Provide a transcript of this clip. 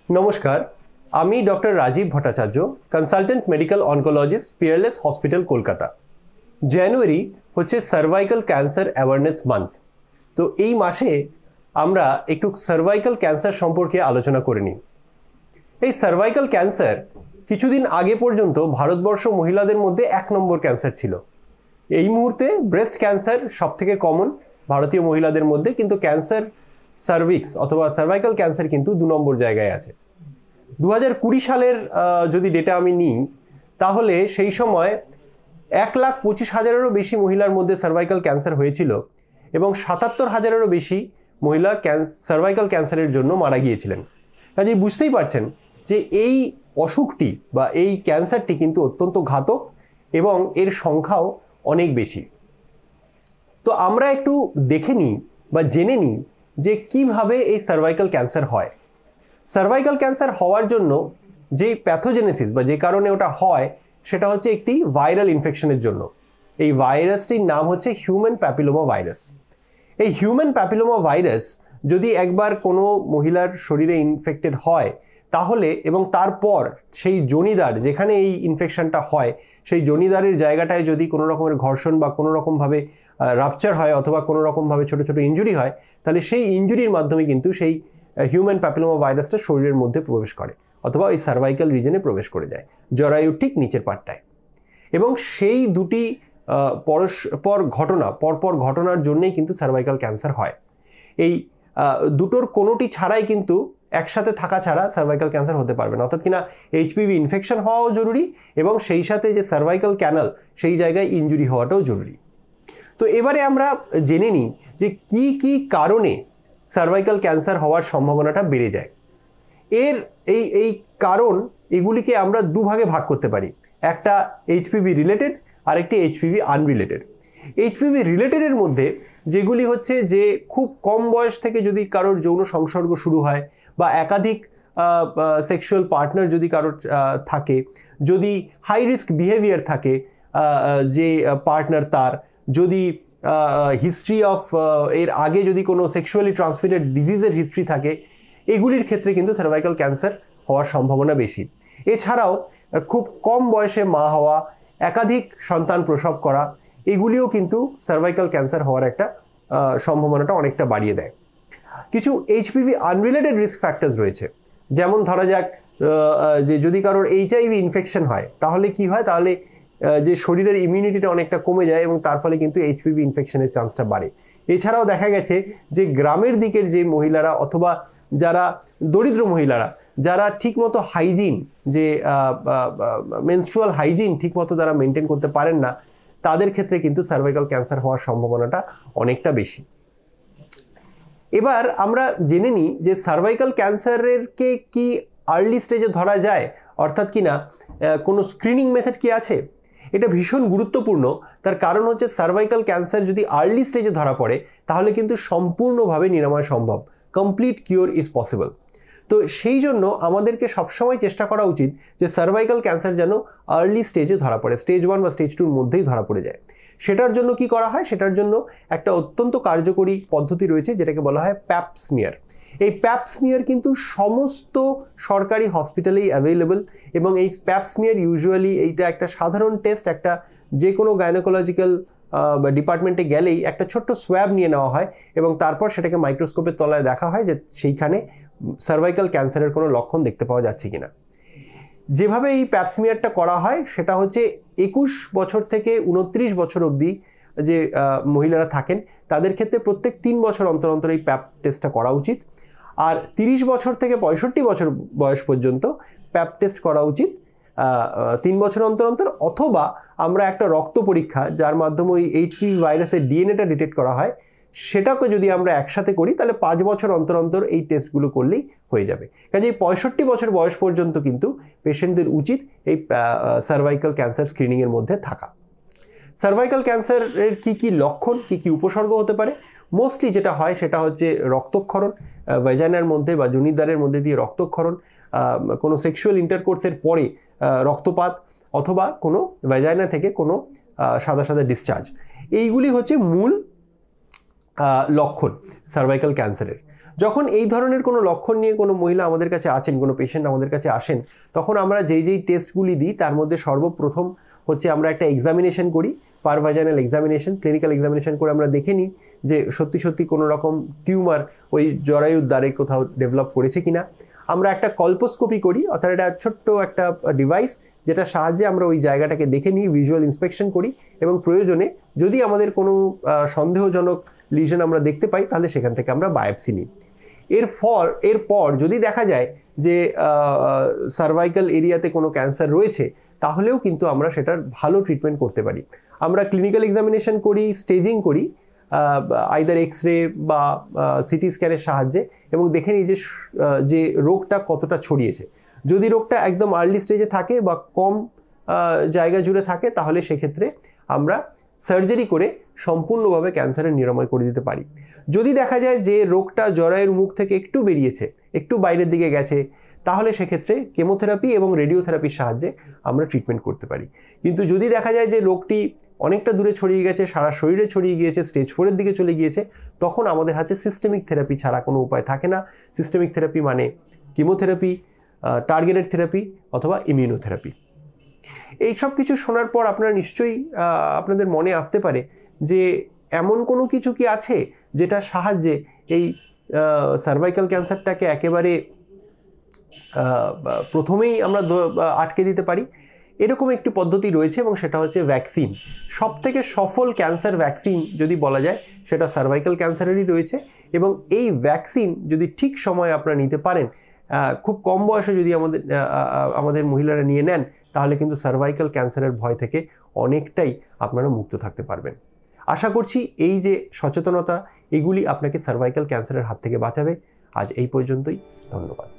নমস্কার, আমি doctor Rajiv Bhattacharya, consultant medical oncologist, Peerless hospital, Kolkata. January হচ্ছে সার্ভাইকাল ক্যান্সার অ্যাওয়ারনেস মান্থ। তো এই মাসে আমরা একটু সার্ভাইকাল ক্যান্সার সম্পর্কে আলোচনা করে নিই। এই সার্ভাইকাল ক্যান্সার কিছুদিন আগে পর্যন্ত ভারতবর্ষ মহিলাদের মধ্যে 1 নম্বর ক্যান্সার ছিল। এই মুহূর্তে ব্রেস্ট ক্যান্সার সবথেকে কমন ভারতীয় মহিলাদের মধ্যে, কিন্তু ক্যান্সার সার্ভিক্স অথবা সার্ভাইকাল ক্যান্সার কিন্তু 2 নম্বর জায়গায় আছে। 2020 সালের যদি ডেটা আমি নিই, তাহলে সেই সময় 1,25,000-এরও বেশি মহিলার মধ্যে সার্ভাইকাল ক্যান্সার হয়েছিল এবং 77,000-এরও বেশি মহিলা সার্ভাইকাল ক্যান্সারের জন্য মারা গিয়েছিলেন। কাজেই বুঝতেই পারছেন যে এই অসুখটি বা এই ক্যান্সারটি কিন্তু অত্যন্ত ঘাতক এবং এর সংখ্যাও অনেক বেশি। তো আমরা একটু দেখে নিই বা জেনে নিই যে কিভাবে এই সার্ভাইকাল ক্যান্সার হয়। সার্ভাইকাল ক্যান্সার হওয়ার জন্য যেই প্যাথোজেনেসিস বা যে কারণে ওটা হয় সেটা হচ্ছে একটি ভাইরাল ইনফেকশনের জন্য। এই ভাইরাসটির নাম হচ্ছে হিউম্যান প্যাপিলোমা ভাইরাস। এই হিউম্যান প্যাপিলোমা ভাইরাস যদি একবার কোনো মহিলার শরীরে ইনফেক্টেড হয় তাহলে এবং তারপর সেই জনিদার যেখানে এই ইনফেকশনটা হয় সেই জনিদারের জায়গাটায় যদি কোনো রকমের ঘর্ষণ বা কোনো রকমভাবে রাপচার হয় অথবা কোনো রকমভাবে ছোটো ছোটো ইনজুরি হয়, তাহলে সেই ইনজুরির মাধ্যমে কিন্তু সেই হিউম্যান প্যাপিলোমা ভাইরাসটা শরীরের মধ্যে প্রবেশ করে অথবা ওই সার্ভাইকাল রিজনে প্রবেশ করে যায়, জরায়ুর ঠিক নিচের পাটটায়। এবং সেই দুটি পরপর ঘটনার জন্যই কিন্তু সার্ভাইকাল ক্যান্সার হয়। এই দুটোর কোনোটি ছাড়াই কিন্তু একসাথে থাকা ছাড়া সার্ভাইকাল ক্যান্সার হতে পারবে না। অর্থাৎ কিনা এইচপিভি ইনফেকশন হওয়াও জরুরি এবং সেই সাথে যে সার্ভাইকাল ক্যানাল সেই জায়গায় ইনজুরি হওয়াটাও জরুরি। তো এবারে আমরা জেনে নিই যে কি কি কারণে সার্ভাইকাল ক্যান্সার হওয়ার সম্ভাবনাটা বেড়ে যায়। এই কারণ এগুলিকে আমরা দুভাগে ভাগ করতে পারি, একটা এইচপিভি রিলেটেড আর একটি এইচপিভি আনরিলেটেড। এইচপিভি রিলেটেডের মধ্যে যেগুলি হচ্ছে যে খুব কম বয়স থেকে যদি কারোর যৌন সংসর্গ শুরু হয় বা একাধিক সেক্সুয়াল পার্টনার যদি কারোর থাকে, যদি হাই রিস্ক বিহেভিয়ার থাকে যে পার্টনার তার, যদি হিস্ট্রি অফ এর আগে যদি কোনো সেক্সুয়ালি ট্রান্সমিটেড ডিজিজের হিস্ট্রি থাকে, এগুলির ক্ষেত্রে কিন্তু সার্ভাইকাল ক্যান্সার হওয়ার সম্ভাবনা বেশি। এছাড়াও খুব কম বয়সে মা হওয়া, একাধিক সন্তান প্রসব করা, এগুলিও কিন্তু সার্ভাইকাল ক্যান্সার হওয়ার একটা সম্ভাবনাটা অনেকটা বাড়িয়ে দেয়। কিছু এইচপিভি আনরিলেটেড রিস্ক ফ্যাক্টরস রয়েছে, যেমন ধরা যাক যে যদি কারোর এইচআইভি ইনফেকশন হয় তাহলে কি হয়, তাহলে যে শরীরের ইমিউনিটিটা অনেকটা কমে যায় এবং তার ফলে কিন্তু এইচপিভি ইনফেকশনের চান্সটা বাড়ে। এছাড়াও দেখা গেছে যে গ্রামের দিকের যে মহিলারা অথবা যারা দরিদ্র মহিলারা, যারা ঠিকমতো হাইজিন যে মেনস্ট্রুয়াল হাইজিন ঠিকমতো তারা মেনটেন করতে পারেন না, তাদের ক্ষেত্রে কিন্তু সার্ভাইকাল ক্যান্সার হওয়ার সম্ভাবনাটা অনেকটা বেশি। এবার আমরা জেনে নিই যে সার্ভাইকাল ক্যান্সারেরকে কি আর্লি স্টেজে ধরা যায়, অর্থাৎ কিনা কোনো স্ক্রিনিং মেথড কি আছে। এটা ভীষণ গুরুত্বপূর্ণ, তার কারণ হচ্ছে সার্ভাইকাল ক্যান্সার যদি আর্লি স্টেজে ধরা পড়ে তাহলে কিন্তু সম্পূর্ণভাবে নিরাময় সম্ভব, কমপ্লিট কিওর ইজ পসিবল। তো সেই জন্য আমাদেরকে সবসময় চেষ্টা করা উচিত যে সার্ভাইকাল ক্যান্সার যেন আর্লি স্টেজে ধরা পড়ে, স্টেজ 1 বা স্টেজ 2-র মধ্যেই ধরা পড়ে যায়। সেটার জন্য কি করা হয়, সেটার জন্য একটা অত্যন্ত কার্যকরী পদ্ধতি রয়েছে যেটাকে বলা হয় প্যাপ স্মিয়ার। এই প্যাপ স্মিয়ার কিন্তু সমস্ত সরকারি হসপিটালেই অ্যাভেলেবল এবং এই প্যাপ স্মিয়ার ইউজুয়ালি এইটা একটা সাধারণ টেস্ট, একটা যে কোনো গাইনোকোলজিক্যাল ডিপার্টমেন্টে গেলেই একটা ছোট্ট সোয়াব নিয়ে নেওয়া হয় এবং তারপর সেটাকে মাইক্রোস্কোপের তলায় দেখা হয় যে সেইখানে সার্ভাইকাল ক্যান্সারের কোনো লক্ষণ দেখতে পাওয়া যাচ্ছে কিনা। যেভাবে এই প্যাপ স্মিয়ারটা করা হয় সেটা হচ্ছে 21 বছর থেকে 29 বছর অবধি যে মহিলারা থাকেন তাদের ক্ষেত্রে প্রত্যেক 3 বছর অন্তর অন্তর এই প্যাপ টেস্টটা করা উচিত। আর 30 বছর থেকে 65 বছর বয়স পর্যন্ত প্যাপ টেস্ট করা উচিত 3 বছর অন্তর অন্তর, অথবা আমরা একটা রক্ত পরীক্ষা যার মাধ্যমে ওই এইচপিভি ভাইরাসের ডিএনএটা ডিটেক্ট করা হয় সেটাকে যদি আমরা একসাথে করি তাহলে 5 বছর অন্তর অন্তর এই টেস্টগুলো করলেই হয়ে যাবে। কাজে 65 বছর বয়স পর্যন্ত কিন্তু পেশেন্টদের উচিত এই সার্ভাইকাল ক্যান্সার স্ক্রিনিংয়ের মধ্যে থাকা। সার্ভাইকাল ক্যান্সারের কি কি লক্ষণ, কি কি উপসর্গ হতে পারে, মোস্টলি যেটা হয় সেটা হচ্ছে রক্তক্ষরণ, ভ্যাজাইনার মধ্যে বা জনিদ্বারের মধ্যে দিয়ে রক্তক্ষরণ, কোনো সেক্সুয়াল ইন্টারকোর্সের পরে রক্তপাত অথবা কোনো ভ্যাজাইনা থেকে কোনো সাদা সাদা ডিসচার্জ, এইগুলি হচ্ছে মূল লক্ষণ সার্ভাইকাল ক্যান্সারের। যখন এই ধরনের কোনো লক্ষণ নিয়ে কোনো মহিলা আমাদের কাছে আছেন, কোনো পেশেন্ট আমাদের কাছে আসেন, তখন আমরা যেই টেস্টগুলি দিই তার মধ্যে সর্বপ্রথম হচ্ছে আমরা একটা এক্সামিনেশন করি, পারভাজাইনাল এক্সামিনেশন, ক্লিনিক্যাল এক্সামিনেশন করে আমরা দেখে নিই যে সত্যি কোনো রকম টিউমার ওই জরায়ুর দ্বারে কোথাও ডেভেলপ করেছে কিনা। আমরা একটা কল্পোস্কোপি করি, অর্থাৎ এটা ছোট্ট একটা ডিভাইস যেটা সাহায্যে আমরা ওই জায়গাটাকে দেখে নিই, ভিজুয়াল ইন্সপেকশন করি, এবং প্রয়োজনে যদি আমাদের কোনো সন্দেহজনক লিশন আমরা দেখতে পাই তাহলে সেখান থেকে আমরা বায়োপসি নিই। এরপর যদি দেখা যায় যে সার্ভাইকাল এরিয়াতে কোনো ক্যান্সার রয়েছে, তাহলেও কিন্তু আমরা সেটার ভালো ট্রিটমেন্ট করতে পারি। আমরা ক্লিনিক্যাল এক্সামিনেশন করি, স্টেজিং করি আইদার এক্স-রে বা সিটি স্ক্যানের সাহায্যে, এবং দেখে নিই যে রোগটা কতটা ছড়িয়েছে। যদি রোগটা একদম আর্লি স্টেজে থাকে বা কম জায়গা জুড়ে থাকে, তাহলে সেক্ষেত্রে আমরা সার্জারি করে সম্পূর্ণভাবে ক্যান্সারের নিরাময় করে দিতে পারি। যদি দেখা যায় যে রোগটা জরায়ুর মুখ থেকে একটু বেরিয়েছে, একটু বাইরের দিকে গেছে, তাহলে সেক্ষেত্রে কেমোথেরাপি এবং রেডিওথেরাপির সাহায্যে আমরা ট্রিটমেন্ট করতে পারি। কিন্তু যদি দেখা যায় যে রোগটি অনেকটা দূরে ছড়িয়ে গেছে, সারা শরীরে ছড়িয়ে গিয়েছে, স্টেজ 4-এর দিকে চলে গিয়েছে, তখন আমাদের হাতে সিস্টেমিক থেরাপি ছাড়া কোনো উপায় থাকে না। সিস্টেমিক থেরাপি মানে কেমোথেরাপি, টার্গেটেড থেরাপি অথবা ইমিউনোথেরাপি। এই সব কিছু শোনার পর আপনারা নিশ্চয়ই আপনাদের মনে আসতে পারে যে এমন কোনো কিছু কি আছে যেটা সাহায্যে এই সার্ভাইকাল ক্যান্সারটাকে একেবারে প্রথমেই আমরা আটকে দিতে পারি। এরকম একটি পদ্ধতি রয়েছে এবং সেটা হচ্ছে ভ্যাকসিন। সবথেকে সফল ক্যান্সার ভ্যাকসিন যদি বলা যায় সেটা সার্ভাইকাল ক্যান্সারেরই রয়েছে, এবং এই ভ্যাকসিন যদি ঠিক সময়ে আপনারা নিতে পারেন, খুব কম বয়সে যদি আমাদের মহিলারা নিয়ে নেন, তাহলে কিন্তু সার্ভাইকাল ক্যান্সারের ভয় থেকে অনেকটাই আপনারা মুক্ত থাকতে পারবেন। আশা করছি এই যে সচেতনতা, এগুলি আপনাকে সার্ভাইকাল ক্যান্সারের হাত থেকে বাঁচাবে। আজ এই পর্যন্তই, ধন্যবাদ।